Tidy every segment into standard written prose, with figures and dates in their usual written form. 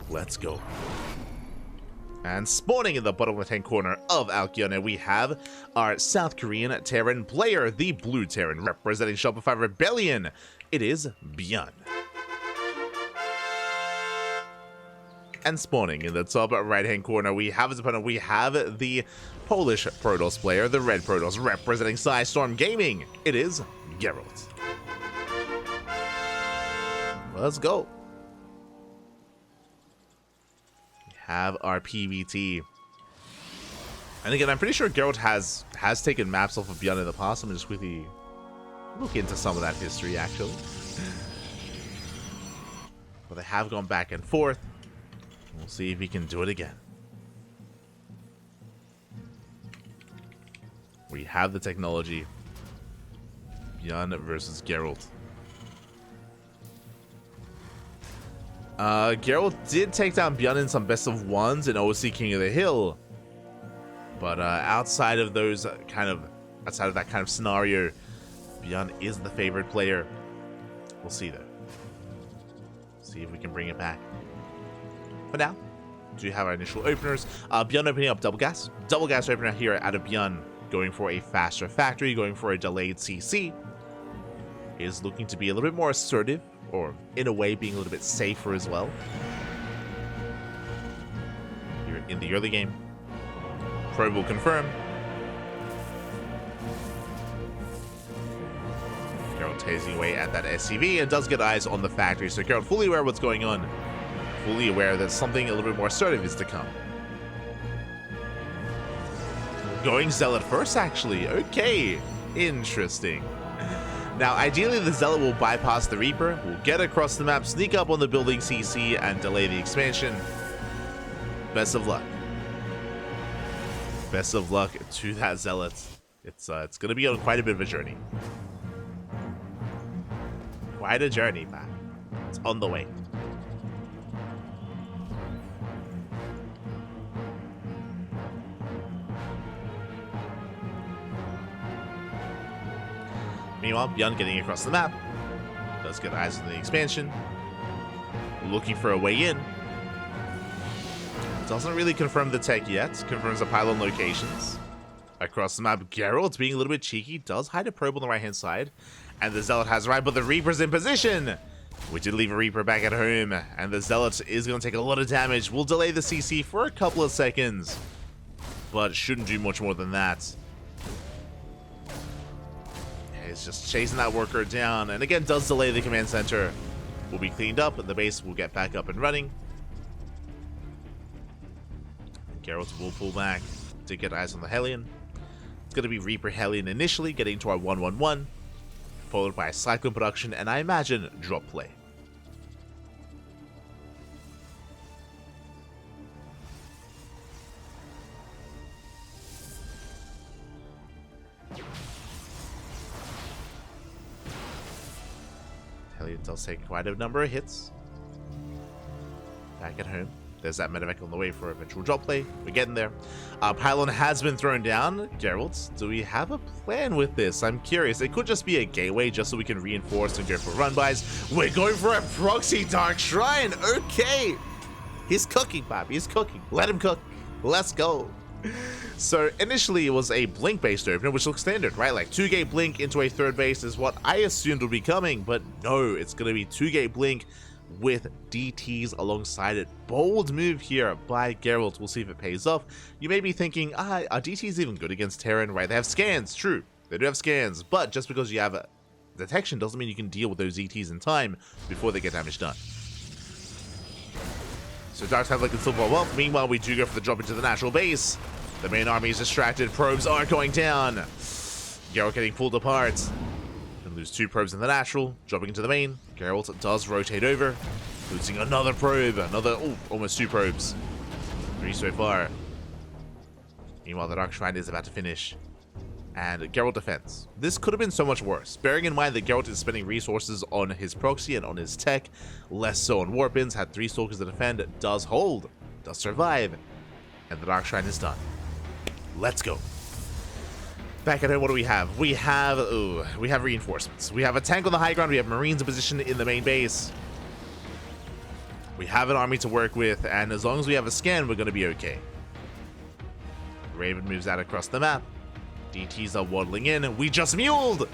Let's go. And spawning in the bottom left-hand corner of our ByuN, we have our South Korean Terran player, the Blue Terran, representing Shopify Rebellion. It is ByuN. And spawning in the top right-hand corner, we have his opponent. We have the Polish Protoss player, the Red Protoss, representing Storm Gaming. It is Gerald. Let's go. We have our PVT. And again, I'm pretty sure Gerald has taken maps off of ByuN in the past. I'm just quickly look into some of that history, actually. But they have gone back and forth. We'll see if he can do it again. We have the technology. ByuN versus Gerald. Gerald did take down ByuN in some best of ones in OC King of the Hill. But outside of that kind of scenario, ByuN is the favorite player. We'll see though. See if we can bring it back. For now, do have our initial openers. ByuN opening up double gas opener here out of ByuN, going for a faster factory, going for a delayed CC. Is looking to be a little bit more assertive, or in a way being a little bit safer as well. Here in the early game, probe will confirm. Gerald tasing away at that SCV and does get eyes on the factory, so Gerald fully aware of what's going on. Fully aware that something a little bit more assertive is to come. Going Zealot first, actually. Okay, interesting. Now, ideally, the Zealot will bypass the Reaper, will get across the map, sneak up on the building CC, and delay the expansion. Best of luck. Best of luck to that Zealot. It's going to be on quite a bit of a journey. Quite a journey, man. It's on the way. Meanwhile, ByuN getting across the map. Does get eyes on the expansion. Looking for a way in. Doesn't really confirm the tech yet. Confirms the pylon locations. Across the map, Gerald, being a little bit cheeky, does hide a probe on the right-hand side. And the Zealot has arrived, but the Reaper's in position. We did leave a Reaper back at home. And the Zealot is going to take a lot of damage. We'll delay the CC for a couple of seconds. But shouldn't do much more than that. Is just chasing that worker down, and again does delay the command center. Will be cleaned up, and the base will get back up and running. Geralt will pull back to get eyes on the Hellion. It's going to be Reaper Hellion initially, getting to our 1-1-1, followed by a Cyclone production, and I imagine drop play. Hellion does take quite a number of hits. Back at home. There's that medevac on the way for eventual drop play. We're getting there. Pylon has been thrown down. Gerald, do we have a plan with this? I'm curious. It could just be a gateway just so we can reinforce and go for run-bys. We're going for a proxy Dark Shrine. Okay. He's cooking, Bob. He's cooking. Let him cook. Let's go. So initially it was a blink based opener, which looks standard, right? Like 2-gate blink into a third base is what I assumed would be coming, but no, it's going to be 2-gate blink with DTs alongside it. Bold move here by Geralt. We'll see if it pays off. You may be thinking, are DTs even good against Terran, right? They have scans, true. They do have scans, but just because you have detection doesn't mean you can deal with those DTs in time before they get damage done. So Dark Side can still blow up. Meanwhile, we do go for the drop into the natural base. The main army is distracted. Probes are going down. Geralt getting pulled apart. Can lose 2 probes in the natural. Dropping into the main. Geralt does rotate over. Losing another probe. Almost 2 probes. 3 so far. Meanwhile, the Dark Shrine is about to finish. And Geralt defends. This could have been so much worse. Bearing in mind that Geralt is spending resources on his proxy and on his tech. Less so on Warpins. Had 3 Stalkers to defend. Does hold. Does survive. And the Dark Shrine is done. Let's go. Back at home, what do we have? We have reinforcements. We have a tank on the high ground. We have Marines in position in the main base. We have an army to work with, and as long as we have a scan, we're going to be okay. Raven moves out across the map. DTs are waddling in. We just muled!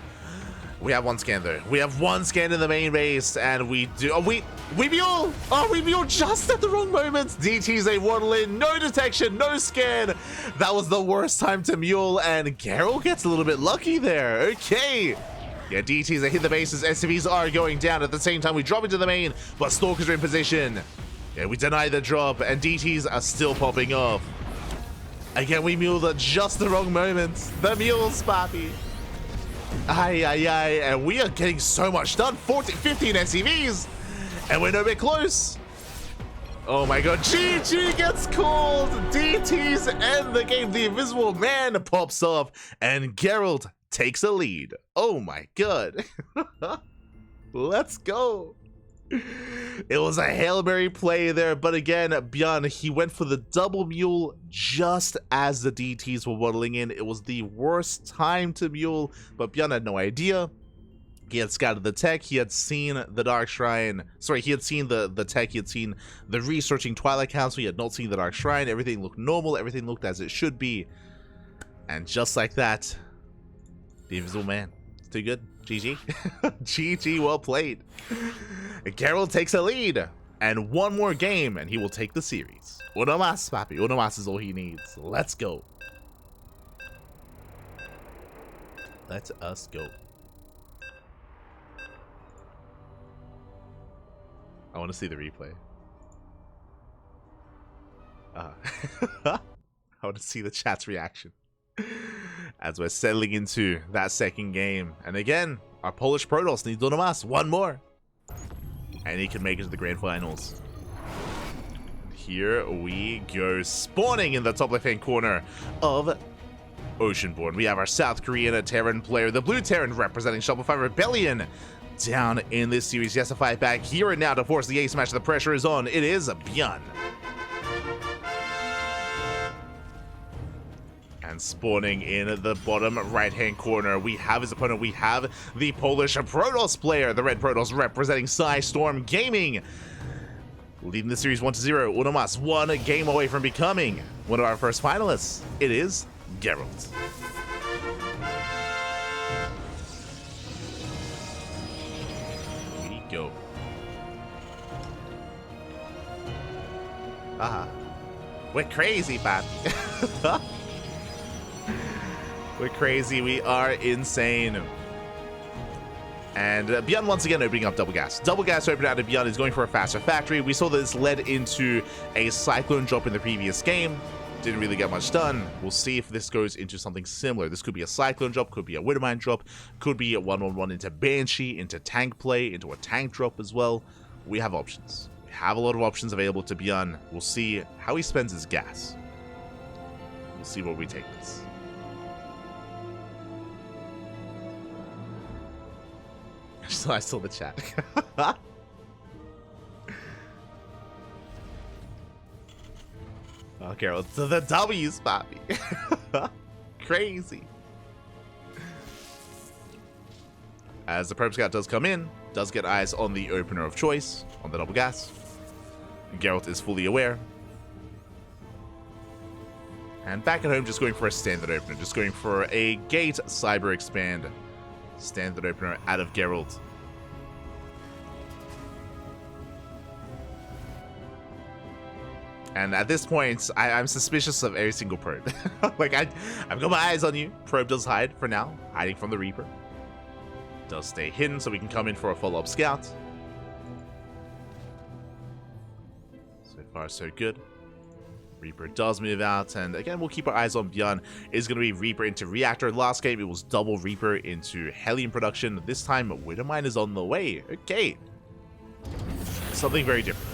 We have one scan though. We have one scan in the main base, and we do. Oh, we mule! Oh, we mule just at the wrong moment. DTs they waddle in. No detection, no scan. That was the worst time to mule, and Gerald gets a little bit lucky there. Okay. Yeah, DTs they hit the bases. SCVs are going down. At the same time, we drop into the main, but Stalkers are in position. Yeah, we deny the drop, and DTs are still popping off. Again, we muled at just the wrong moment. The mules, papi. Aye, aye, aye, and we are getting so much done. 15 SCVs, and we're no bit close. Oh my god, GG gets called. DTs end the game. The Invisible Man pops off, and Gerald takes a lead. Oh my god. Let's go. It was a Hail Mary play there, but again, ByuN, he went for the double mule just as the DTs were waddling in. It was the worst time to mule, but ByuN had no idea. He had scouted the tech, he had seen the Dark Shrine. Sorry, he had seen the tech, he had seen the researching Twilight Council, he had not seen the Dark Shrine. Everything looked normal, everything looked as it should be. And just like that, the Invisible Man. It's too good. GG. GG, well played. Gerald takes a lead, and one more game, and he will take the series. Uno mas, papi. Uno mas is all he needs. Let's go. Let us go. I want to see the replay. I want to see the chat's reaction as we're settling into that second game. And again, our Polish Protoss needs Uno mas. One more. And he can make it to the grand finals. Here we go. Spawning in the top left-hand corner of Oceanborn. We have our South Korean Terran player, the Blue Terran representing Shopify Rebellion, down in this series. Yes, to fight back here and now to force the ace match. The pressure is on. It is ByuN. And spawning in the bottom right-hand corner, we have his opponent. We have the Polish Protoss player, the Red Protoss representing Storm Gaming, leading the series 1-0. Uno mas, one game away from becoming one of our first finalists. It is Gerald. We go. We're crazy, papi. We're crazy. We are insane. And ByuN once again opening up double gas. Double gas open out of ByuN is going for a faster factory. We saw this led into a Cyclone drop in the previous game. Didn't really get much done. We'll see if this goes into something similar. This could be a Cyclone drop, could be a Widowmine drop, could be a 1-on-1 into Banshee, into tank play, into a tank drop as well. We have options. We have a lot of options available to ByuN. We'll see how he spends his gas. We'll see where we take this. So I saw the chat. Oh, Gerald, so the W's, papi. Crazy. As the Probe Scout does come in, does get eyes on the opener of choice, on the double gas. Gerald is fully aware. And back at home, just going for a standard opener. Just going for a Gate Cyber Expand. Standard opener out of Gerald. And at this point, I'm suspicious of every single probe. Like, I've got my eyes on you. Probe does hide for now, hiding from the Reaper. Does stay hidden so we can come in for a follow-up scout. So far, so good. Reaper does move out, and again, we'll keep our eyes on ByuN. It's going to be Reaper into Reactor. Last game, it was double Reaper into Hellion production. This time, Widowmine is on the way. Okay. Something very different.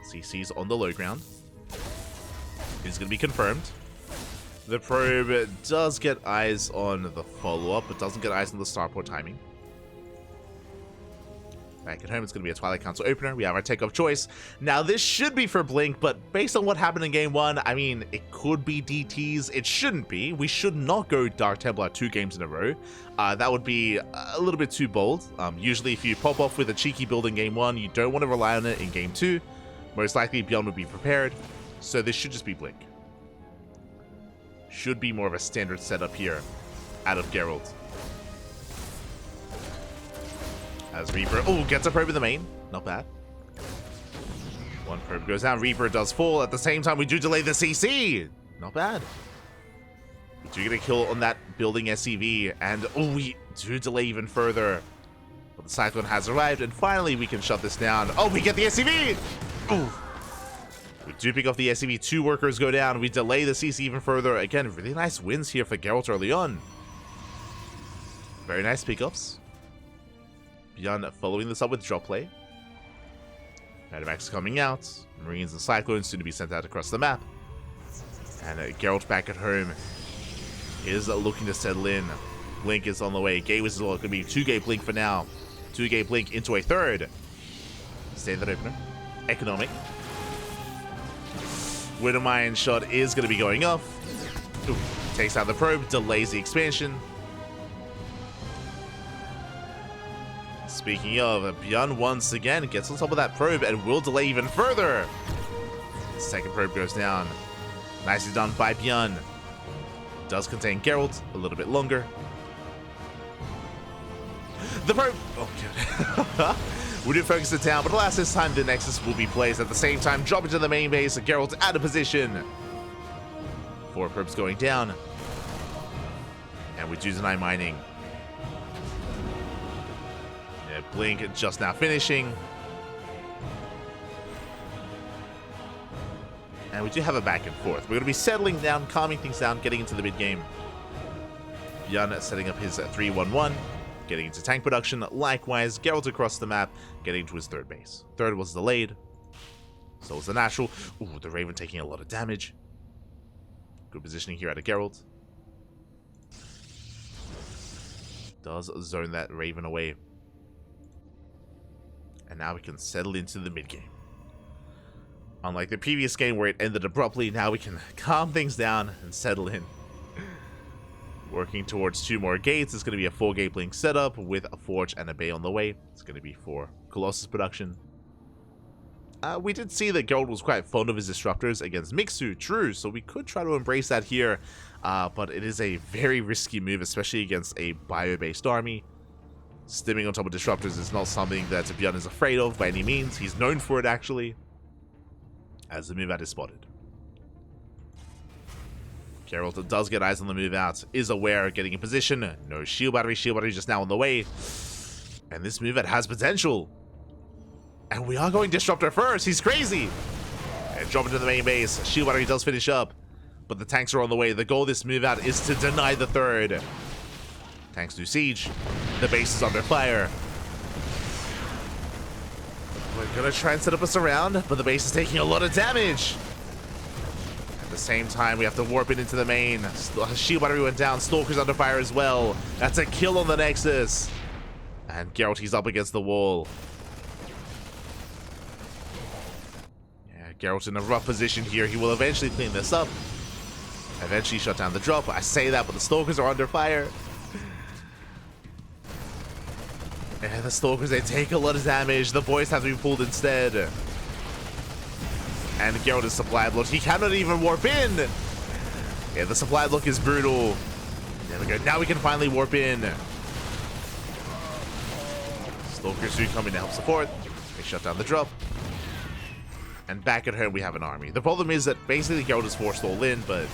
CC's on the low ground. It's going to be confirmed. The probe does get eyes on the follow-up, but doesn't get eyes on the starport timing. Back at home, it's going to be a Twilight Council opener. We have our take of choice. Now, this should be for Blink, but based on what happened in game 1, I mean, it could be DTs. It shouldn't be. We should not go Dark Templar 2 games in a row. That would be a little bit too bold. Usually, if you pop off with a cheeky build in game 1, you don't want to rely on it in game 2. Most likely, ByuN would be prepared. So this should just be Blink. Should be more of a standard setup here out of Gerald. As Reaper, gets a probe in the main. Not bad. One probe goes down. Reaper does fall. At the same time, we do delay the CC. Not bad. We do get a kill on that building SCV. And, we do delay even further. But the Cyclone has arrived. And finally, we can shut this down. We get the SCV. We do pick off the SCV. 2 workers go down. We delay the CC even further. Again, really nice wins here for Geralt early on. Very nice pickups. ByuN following this up with drop play. Medivacs coming out. Marines and Cyclones soon to be sent out across the map. And Geralt back at home is looking to settle in. Blink is on the way. Gate was going to be 2-gate Blink for now. 2-gate Blink into a 3rd. Standard opener. Economic. Widowmine shot is going to be going off. Takes out the probe. Delays the expansion. Speaking of, ByuN once again gets on top of that probe and will delay even further. Second probe goes down. Nicely done by ByuN. Does contain Geralt a little bit longer. The probe. Good. We did focus it down, but alas, this time the Nexus will be placed at the same time. Drop into the main base. Geralt out of position. 4 probes going down. And we do deny mining. Blink just now finishing. And we do have a back and forth. We're going to be settling down, calming things down, getting into the mid-game. ByuN setting up his 3-1-1, getting into tank production. Likewise, Geralt across the map, getting to his 3rd base. 3rd was delayed. So was the natural. The Raven taking a lot of damage. Good positioning here out of Geralt. Does zone that Raven away. And now we can settle into the mid-game. Unlike the previous game where it ended abruptly, now we can calm things down and settle in. Working towards 2 more gates. It's going to be a 4-gate Blink setup with a Forge and a Bay on the way. It's going to be for Colossus production. We did see that Gerald was quite fond of his disruptors against Mixu, true, so we could try to embrace that here. But it is a very risky move, especially against a bio-based army. Stimming on top of disruptors is not something that ByuN is afraid of by any means. He's known for it, actually, as the move out is spotted. Geralt does get eyes on the move out, is aware, getting in position. No shield battery just now on the way. And this move out has potential. And we are going disruptor first. He's crazy. And drop into the main base. Shield battery does finish up, but the tanks are on the way. The goal of this move out is to deny the 3rd. Tanks do siege. The base is under fire. We're gonna try and set up a surround, but the base is taking a lot of damage. At the same time, we have to warp it into the main. Shield battery went down. Stalker's under fire as well. That's a kill on the Nexus. And Geralt, he's up against the wall. Yeah, Geralt's in a rough position here. He will eventually clean this up. Eventually shut down the drop. I say that, but the Stalkers are under fire. And the Stalkers, they take a lot of damage. The boys have to be pulled instead. And Geralt is supply blocked. He cannot even warp in. Yeah, the supply block is brutal. There we go. Now we can finally warp in. Stalkers do come in to help support. They shut down the drop. And back at home, we have an army. The problem is that basically Geralt is forced all in, but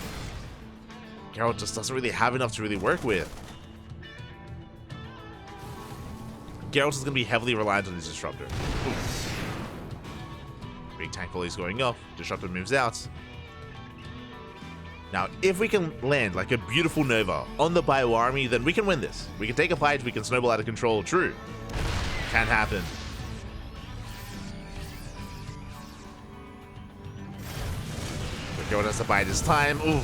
Geralt just doesn't really have enough to really work with. Geralt is going to be heavily reliant on his disruptor. Big tank volley is going off. Disruptor moves out. Now, if we can land like a beautiful Nova on the Bio army, then we can win this. We can take a fight. We can snowball out of control. True. Can happen. But Geralt has to bide his time. Ooh.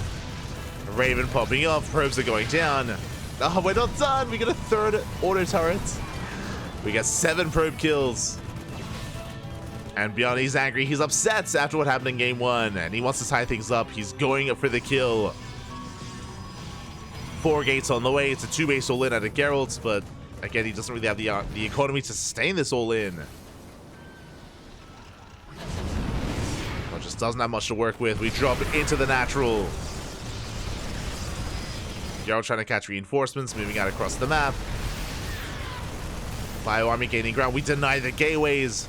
Raven popping off. Probes are going down. Oh, we're not done. We get a 3rd auto turret. We got 7 probe kills. And ByuN, he's angry. He's upset after what happened in game 1. And he wants to tie things up. He's going for the kill. 4 gates on the way. It's a 2-base all-in out of Gerald. But again, he doesn't really have the economy to sustain this all-in. Well, just doesn't have much to work with. We drop it into the natural. Gerald trying to catch reinforcements, moving out across the map. Bio army gaining ground. We deny the gateways.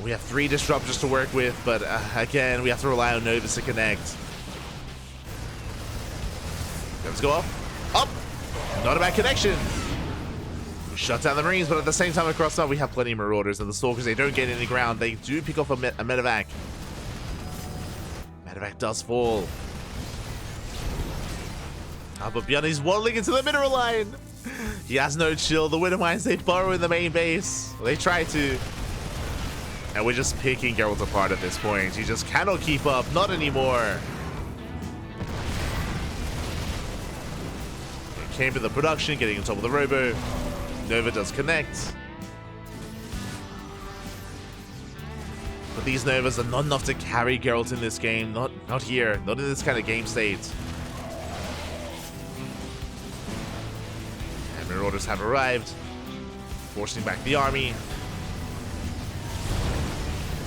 We have 3 disruptors to work with, but again, we have to rely on Novas to connect. Let's go up. Up! Not a bad connection. We shut down the Marines, but at the same time across the map, we have plenty of Marauders, and the Stalkers, they don't gain any ground. They do pick off a medevac. Medevac does fall. But ByuN is waddling into the mineral line. He has no chill. The Widow Mines, they burrow in the main base. Well, they try to. And we're just picking Gerald apart at this point. He just cannot keep up. Not anymore. He came to the production, getting on top of the robo. Nova does connect. But these Novas are not enough to carry Gerald in this game. Not here. Not in this kind of game state. Marauders have arrived, forcing back the army.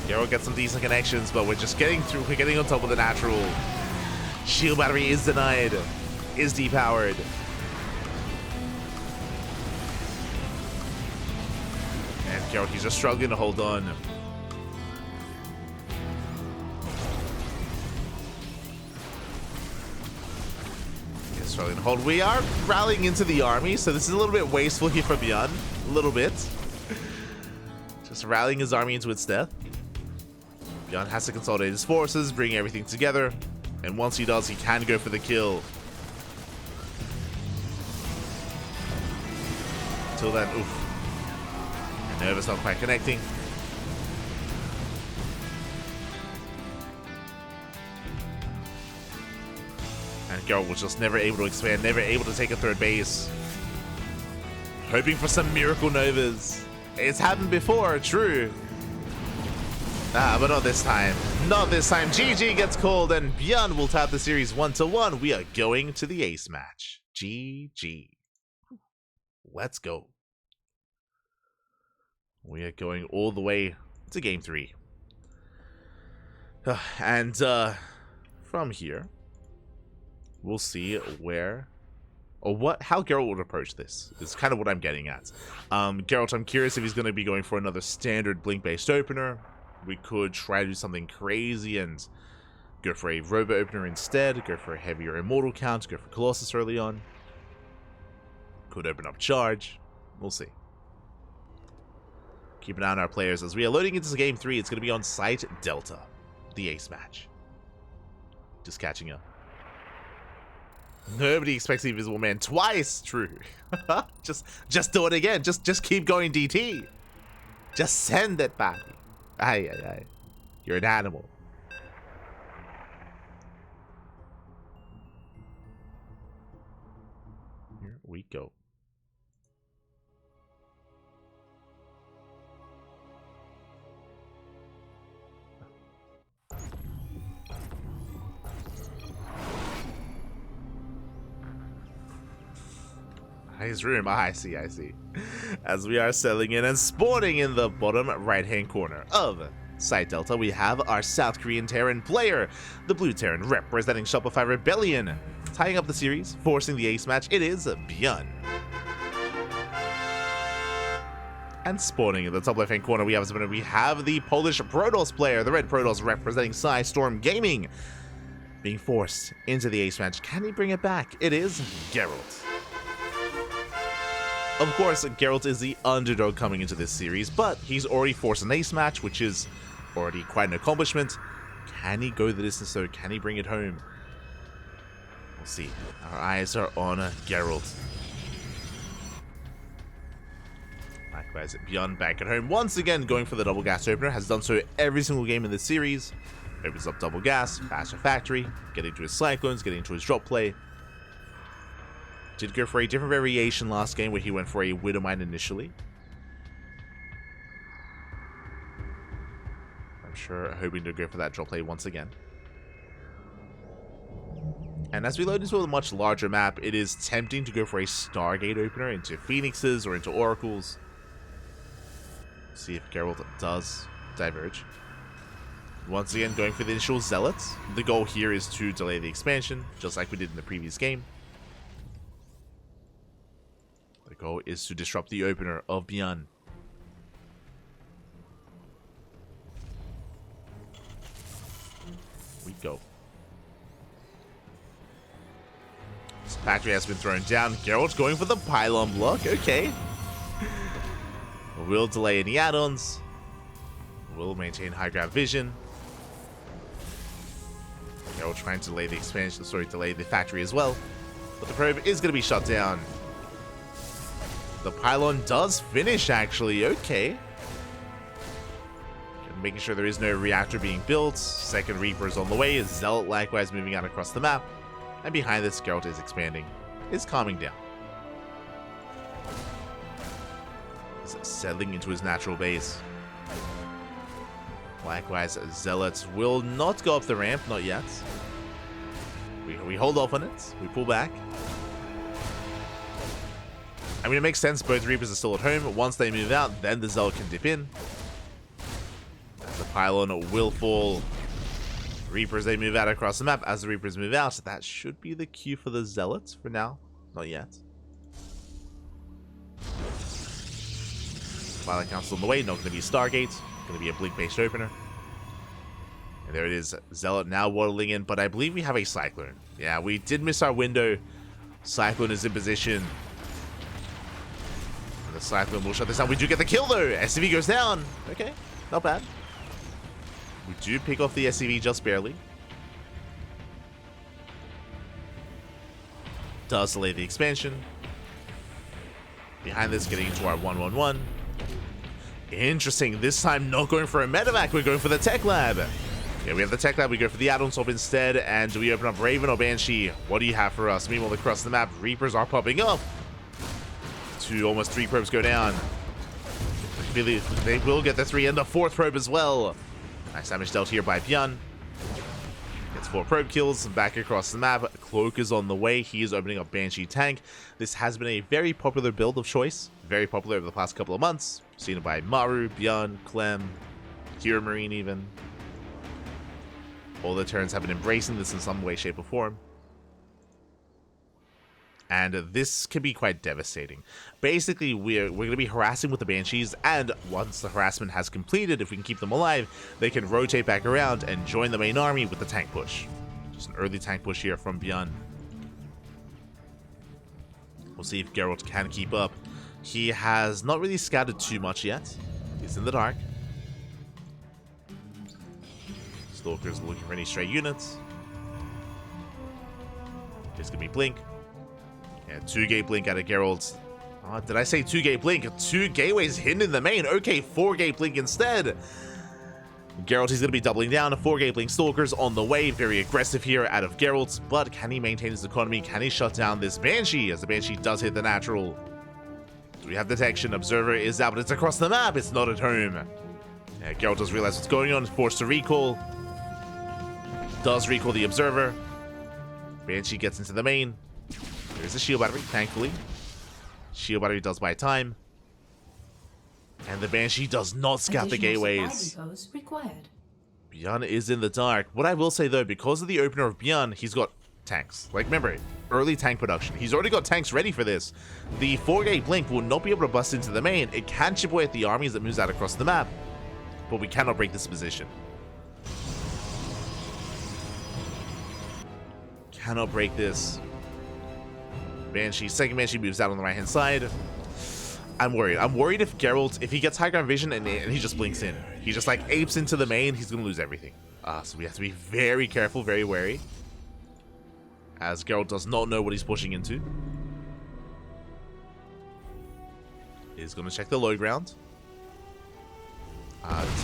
Gerald gets some decent connections, but we're just getting through. We're getting on top of the natural. Shield battery is denied, is depowered. And Gerald, he's just struggling to hold on. Struggling to hold. We are rallying into the army, so this is a little bit wasteful here for ByuN. A little bit. Just rallying his army into its death. ByuN has to consolidate his forces, bring everything together, and once he does, he can go for the kill. Until then, oof. And Nova's not quite connecting. And Gerald was just never able to expand, never able to take a 3rd base. Hoping for some miracle Novas. It's happened before, true. But not this time. Not this time. GG gets called and ByuN will tap the series 1-1. We are going to the ace match. GG. Let's go. We are going all the way to game 3. And from here, we'll see where or how Gerald would approach this. Is kind of what I'm getting at. Gerald, I'm curious if he's going to be going for another standard blink-based opener. We could try to do something crazy and go for a robo opener instead. Go for a heavier immortal count. Go for Colossus early on. Could open up charge. We'll see. Keep an eye on our players as we are loading into game 3. It's going to be on site Delta, the ace match. Just catching up. Nobody expects the Invisible Man twice. True. just do it again. Just keep going, DT. Just send it back. Aye, aye, aye. You're an animal. Here we go. His room. I see. As we are settling in and spawning in the bottom right-hand corner of Site Delta, we have our South Korean Terran player, the Blue Terran representing Shopify Rebellion. Tying up the series, forcing the ace match, it is ByuN. And spawning in the top left-hand corner, we have the Polish Protoss player, the Red Protoss representing Storm Gaming, being forced into the ace match. Can he bring it back? It is Gerald. Of course, Gerald is the underdog coming into this series, but he's already forced an ace match, which is already quite an accomplishment. Can he go the distance though? Can he bring it home? We'll see. Our eyes are on Gerald. Likewise, ByuN back at home. Once again, going for the double gas opener. Has done so every single game in this series. Opens up double gas, faster factory, getting to his cyclones, getting to his drop play. Did go for a different variation last game where he went for a Widow Mine initially. sure hoping to go for that drop play once again. And as we load into a much larger map, it is tempting to go for a Stargate opener into Phoenixes or into Oracles. See if Gerald does diverge. Once again, going for the initial Zealots. The goal here is to delay the expansion, just like we did in the previous game. The goal is to disrupt the opener of ByuN. We go. This factory has been thrown down. Gerald going for the pylon block. Okay. We'll delay any add-ons. We'll maintain high ground vision. Gerald trying to delay the expansion, delay the factory as well. But the probe is going to be shut down. The pylon does finish, actually. Okay. Making sure there is no reactor being built. Second Reaper is on the way. Zealot likewise moving out across the map. And behind this, Gerald is expanding. Is calming down. Is settling into his natural base. Likewise, Zealots will not go up the ramp, not yet. We hold off on it. We pull back. I mean, it makes sense. Both Reapers are still at home. Once they move out, then the Zealot can dip in. The pylon will fall. Reapers, they move out across the map. As the Reapers move out, that should be the cue for the Zealots for now. Not yet. Twilight Council on the way. Not going to be Stargate. Going to be a Blink-based opener. And there it is. Zealot now waddling in. But I believe we have a Cyclone. Yeah, we did miss our window. Cyclone is in position. And the Cyclone will shut this down. We do get the kill, though. SCV goes down. Okay, not bad. We do pick off the SCV just barely. Does delay the expansion. Behind this, getting into our 1-1-1. Interesting. This time, not going for a medevac. We're going for the Tech Lab. Yeah, we have the Tech Lab. We go for the add-on swap instead. And do we open up Raven or Banshee? What do you have for us? Meanwhile, across the map, Reapers are popping up. Almost 3 probes go down. They will get the 3 and the 4th probe as well. Nice damage dealt here by ByuN. Gets 4 probe kills. Back across the map. Cloak is on the way. He is opening up Banshee tank. This has been a very popular build of choice. Very popular over the past couple of months. Seen it by Maru, ByuN, Clem, Hero Marine even. All the turns have been embracing this in some way, shape, or form. And this can be quite devastating. Basically, we're going to be harassing with the Banshees, and once the harassment has completed, if we can keep them alive, they can rotate back around and join the main army with the tank push. Just an early tank push here from ByuN. We'll see if Gerald can keep up. He has not really scouted too much yet. He's in the dark. Stalker's looking for any stray units. There's going to be Blink. Yeah, 2-gate Blink out of Gerald. Did I say 2-gate Blink? 2 gateways hidden in the main. Okay, 4-gate Blink instead. Gerald, he's going to be doubling down. 4-gate Blink Stalkers on the way. Very aggressive here out of Gerald. But can he maintain his economy? Can he shut down this Banshee? As the Banshee does hit the natural. Do we have detection? Observer is out, but it's across the map. It's not at home. Yeah, Gerald does realize what's going on. Forced to recall. Does recall the Observer. Banshee gets into the main. There's a shield battery, thankfully. Shield battery does buy time. And the Banshee does not scout the gateways. ByuN is in the dark. What I will say though, because of the opener of ByuN, he's got tanks. Like, remember, early tank production. He's already got tanks ready for this. The 4-gate Blink will not be able to bust into the main. It can chip away at the armies that moves out across the map. But we cannot break this position. Cannot break this. Banshee, second Banshee moves out on the right hand side. I'm worried. I'm worried if Gerald, if he gets high ground vision and he just blinks in. He just like apes into the main, he's going to lose everything. So we have to be very careful, very wary. As Gerald does not know what he's pushing into. He's going to check the low ground.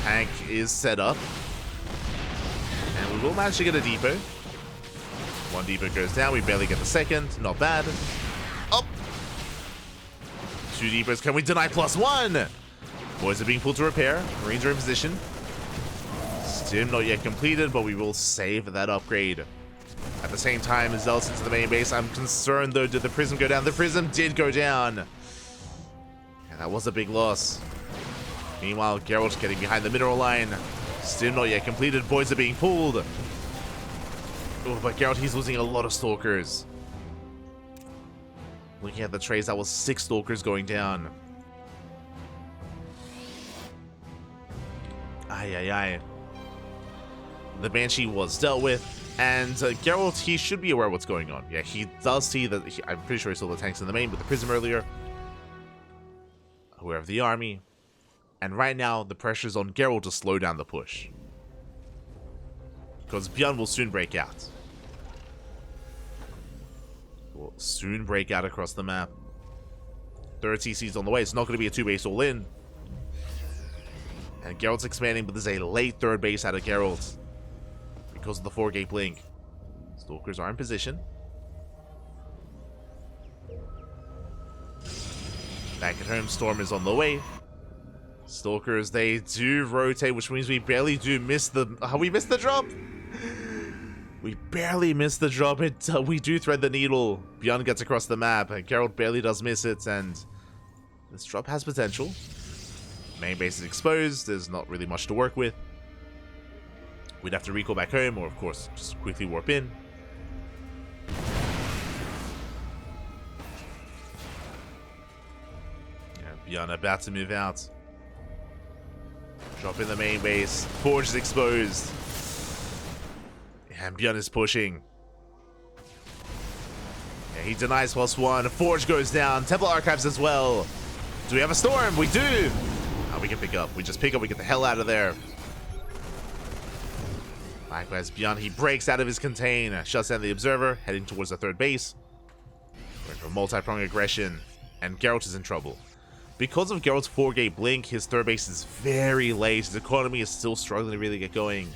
Tank is set up. And we will manage to get a depot. 1 depot goes down. We barely get the second. Not bad. Up. 2 depots. Can we deny +1? Boys are being pulled to repair. Marines are in position. Stim not yet completed, but we will save that upgrade. At the same time, as Zealot's into the main base, I'm concerned though, did the Prism go down? The Prism did go down. And that was a big loss. Meanwhile, Gerald getting behind the mineral line. Stim not yet completed, boys are being pulled. Oh, but Gerald, he's losing a lot of Stalkers. Looking at the trays, that was 6 Stalkers going down. Aye. The Banshee was dealt with, and Gerald, he should be aware of what's going on. Yeah, he does see that. I'm pretty sure he saw the tanks in the main with the Prism earlier. Aware of the army. And right now, the pressure's on Gerald to slow down the push. Because ByuN will soon break out. Will soon break out across the map. Third CC's on the way. It's not going to be a 2-base all-in. And Gerald's expanding, but there's a late 3rd base out of Gerald. Because of the 4-gate blink. Stalkers are in position. Back at home, Storm is on the way. Stalkers, they do rotate, which means we barely do miss the... we missed the drop! We barely missed the drop. We do thread the needle. ByuN gets across the map. Gerald barely does miss it, and this drop has potential. Main base is exposed. There's not really much to work with. We'd have to recall back home, or of course, just quickly warp in. Yeah, ByuN about to move out. Drop in the main base. Forge is exposed. And ByuN is pushing. Yeah, he denies +1. Forge goes down. Temple Archives as well. Do we have a storm? We do. Oh, we can pick up. We just pick up. We get the hell out of there. Likewise, ByuN, he breaks out of his contain. Shuts down the observer. Heading towards the 3rd base. Going for multi-pronged aggression. And Geralt is in trouble. Because of Geralt's 4-gate blink, his 3rd base is very late. His economy is still struggling to really get going.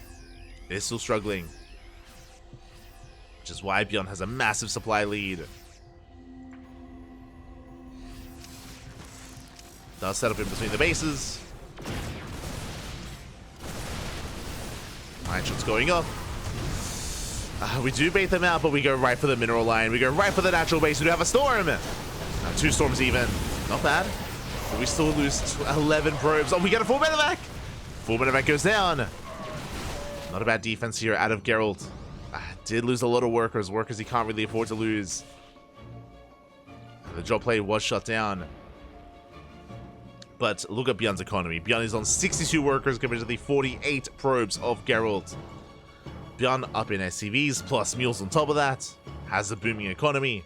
It is still struggling. Which is why ByuN has a massive supply lead. Does set up in between the bases. Mine shots going up. We do bait them out, but we go right for the mineral line. We go right for the natural base. We do have a storm. 2 storms even. Not bad. But we still lose 11 probes. Oh, we get a full medevac. Full medevac goes down. Not a bad defense here out of Gerald. Did lose a lot of workers. Workers he can't really afford to lose. The drop play was shut down. But look at ByuN's economy. ByuN is on 62 workers compared to the 48 probes of Gerald. ByuN up in SCVs plus mules on top of that. Has a booming economy.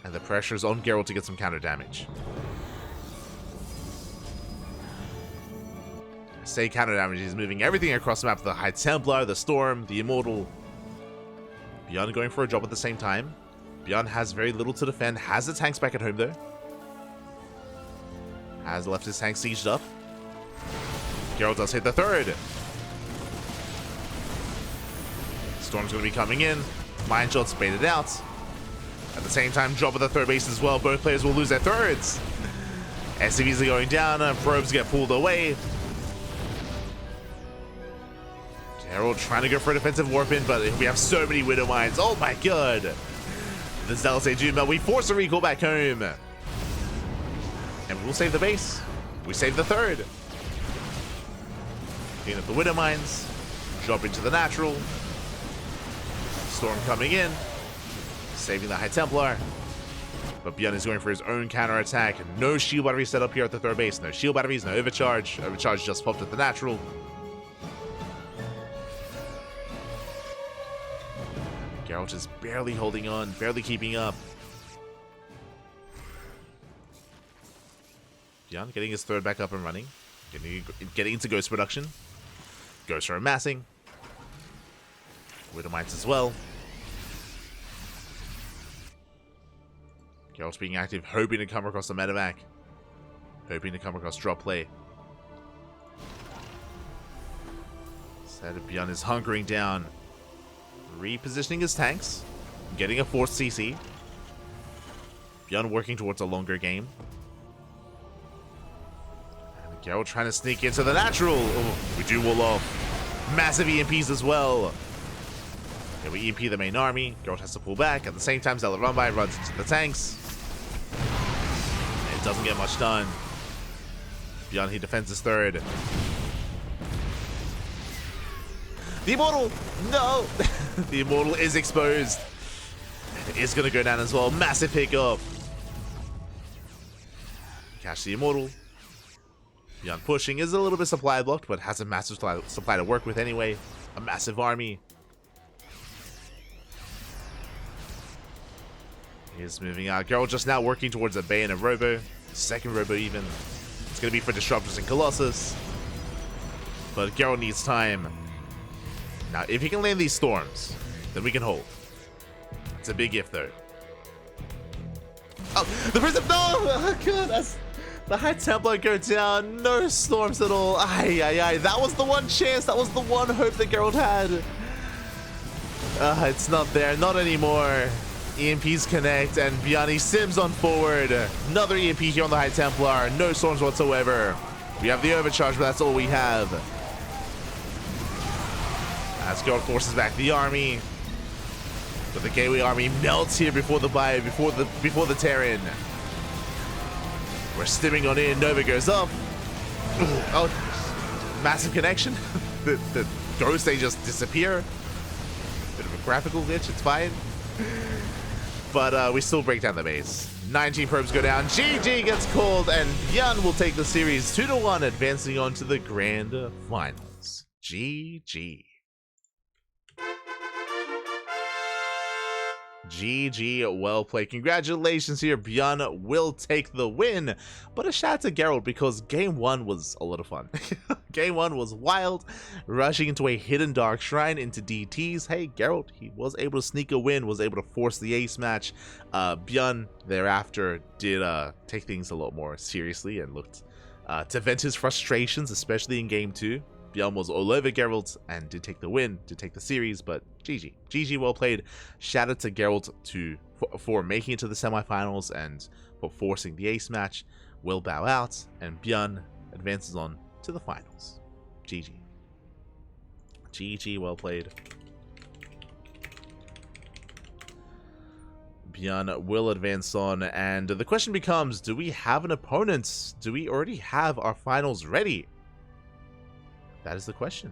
And the pressure is on Gerald to get some counter damage. Say counter damage, he's moving everything across the map. The High Templar, the Storm, the Immortal. ByuN going for a job at the same time. ByuN has very little to defend. Has the tanks back at home though. Has left his tank sieged up. Gerald does hit the 3rd. Storm's going to be coming in. Mine shots baited out. At the same time, drop of the 3rd base as well. Both players will lose their 3rds. SCVs are going down. Probes get pulled away. Gerald trying to go for a defensive warp in, but we have so many Widow Mines. Oh my god. The Zealots do, but we force a recall back home. And we will save the base. We save the 3rd. Clean up the Widow Mines. Drop into the natural. Storm coming in. Saving the High Templar. But ByuN is going for his own counter attack. No shield battery set up here at the 3rd base. No shield batteries, no overcharge. Overcharge just popped at the natural. Geralt is barely holding on, barely keeping up. ByuN getting his 3rd back up and running. Getting into Ghost production. Ghosts are amassing. Widow Mines as well. Geralt's being active, hoping to come across the medevac. Hoping to come across drop play. Instead, ByuN is hunkering down. Repositioning his tanks. Getting a 4th CC. ByuN working towards a longer game. And Gerald trying to sneak into the natural. Oh, we do wall off. Massive EMPs as well. Okay, we EMP the main army. Gerald has to pull back. At the same time, Zella Run By runs into the tanks. It doesn't get much done. ByuN, he defends his third. The Immortal! No! The Immortal is exposed. It is going to go down as well. Massive pickup. Catch the Immortal. ByuN pushing is a little bit supply blocked, but has a massive supply to work with anyway. A massive army. He's moving out. Gerald just now working towards a Bay and a Robo. Second Robo even. It's going to be for Disruptors and Colossus. But Gerald needs time. Now, if he can land these Storms, then we can hold. It's a big if, though. Oh, the Prism! No! Oh, God, that's... The High Templar go down. No Storms at all. Ay, ay, ay. That was the one chance. That was the one hope that Gerald had. It's not there. Not anymore. EMPs connect, and ByuN sims on forward. Another EMP here on the High Templar. No Storms whatsoever. We have the overcharge, but that's all we have. As Gerald forces back the army. But the Gateway army melts here before the buy, before the tear-in. We're stimming on in. Nova goes up. Oh, massive connection. the ghosts, they just disappear. Bit of a graphical glitch. It's fine. But we still break down the base. 19 probes go down. GG gets called, and ByuN will take the series 2-1, advancing on to the grand finals. GG. GG, well played. Congratulations here. ByuN will take the win. But a shout out to Gerald, because game 1 was a lot of fun. Game 1 was wild. Rushing into a hidden dark shrine into DTs. Hey, Gerald, he was able to sneak a win, was able to force the ace match. ByuN thereafter did take things a lot more seriously and looked to vent his frustrations, especially in game 2. ByuN was all over Gerald and did take the win, did take the series, but GG. GG, well played. Shout out to Gerald for making it to the semifinals and for forcing the ace match. Will bow out, and ByuN advances on to the finals. GG. GG, well played. ByuN will advance on, and the question becomes, do we have an opponent? Do we already have our finals ready? That is the question.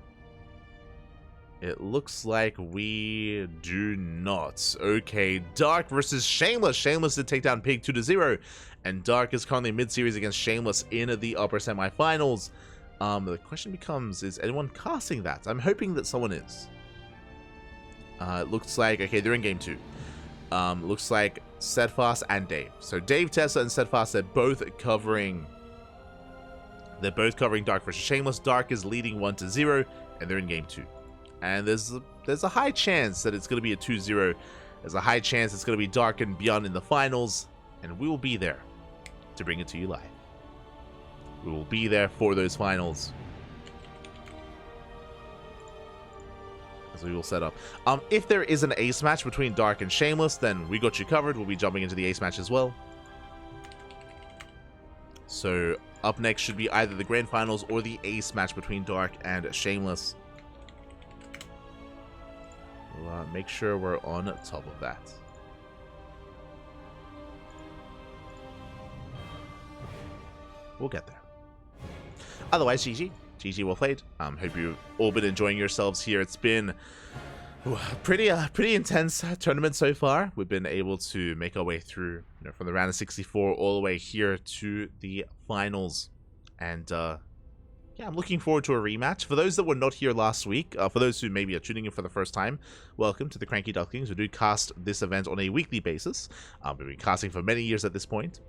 It looks like we do not. Okay, Dark versus Shameless. Shameless did take down Pig 2-0, and Dark is currently mid-series against Shameless in the upper semifinals. The question becomes, is anyone casting that? I'm hoping that someone is. It looks like, okay, they're in game 2. Looks like Steadfast and Dave. So Dave, Tessa, and Steadfast, they're both covering Dark versus Shameless. Dark is leading 1-0, and they're in game 2. And there's a high chance that it's going to be a 2-0. There's a high chance it's going to be Dark and ByuN in the finals, and we will be there to bring it to you live. We will be there for those finals. As we will set up. If there is an ace match between Dark and Shameless, then we got you covered. We'll be jumping into the ace match as well. So up next should be either the grand finals or the ace match between Dark and Shameless. We'll make sure we're on top of that. We'll get there. Otherwise, GG. GG, well played. Hope you've all been enjoying yourselves here. It's been pretty intense tournament so far. We've been able to make our way through, from the round of 64 all the way here to the finals. And yeah, I'm looking forward to a rematch. For those that were not here last week, for those who maybe are tuning in for the first time, welcome to the CranKy Ducklings. We do cast this event on a weekly basis. We've been casting for many years at this point.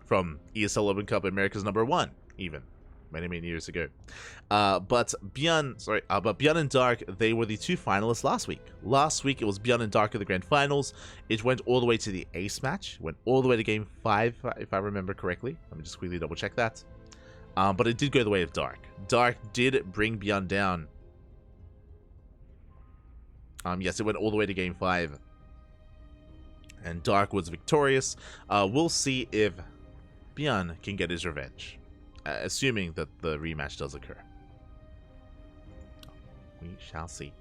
From ESL Open Cup Americas #1, even. Many years ago. But ByuN and Dark, they were the two finalists last week. Last week, it was ByuN and Dark in the grand finals. It went all the way to the ace match. Went all the way to game 5, if I remember correctly. Let me just quickly double check that. But it did go the way of Dark. Dark did bring ByuN down. Yes, it went all the way to game 5. And Dark was victorious. We'll see if ByuN can get his revenge. Assuming that the rematch does occur. shall see.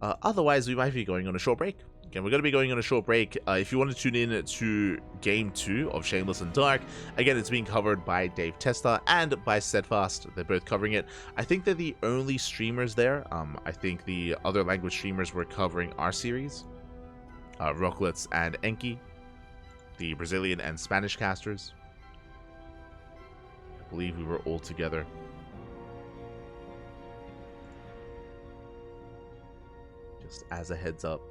Otherwise, we might be going on a short break. Again, we're going to be going on a short break. If you want to tune in to Game 2 of Shameless and Dark, again, it's being covered by Dave Testa and by Steadfast. They're both covering it. I think they're the only streamers there. I think the other language streamers were covering our series. Rocklets and Enki, the Brazilian and Spanish casters. I believe we were all together. Just as a heads up.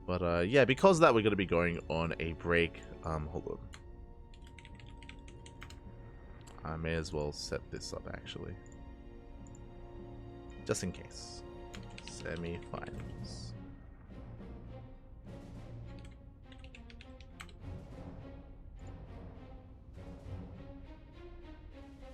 But yeah, because of that, we're going to be going on a break. Hold on. I may as well set this up, actually. Just in case. Semi-finals.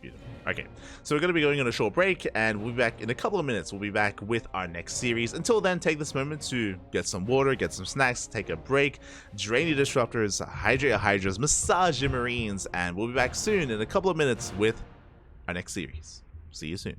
Beautiful. Okay, so we're going to be going on a short break, and we'll be back in a couple of minutes. We'll be back with our next series. Until then, take this moment to get some water, get some snacks, take a break, drain your disruptors, hydrate your hydras, massage your marines, and we'll be back soon in a couple of minutes with our next series. See you soon.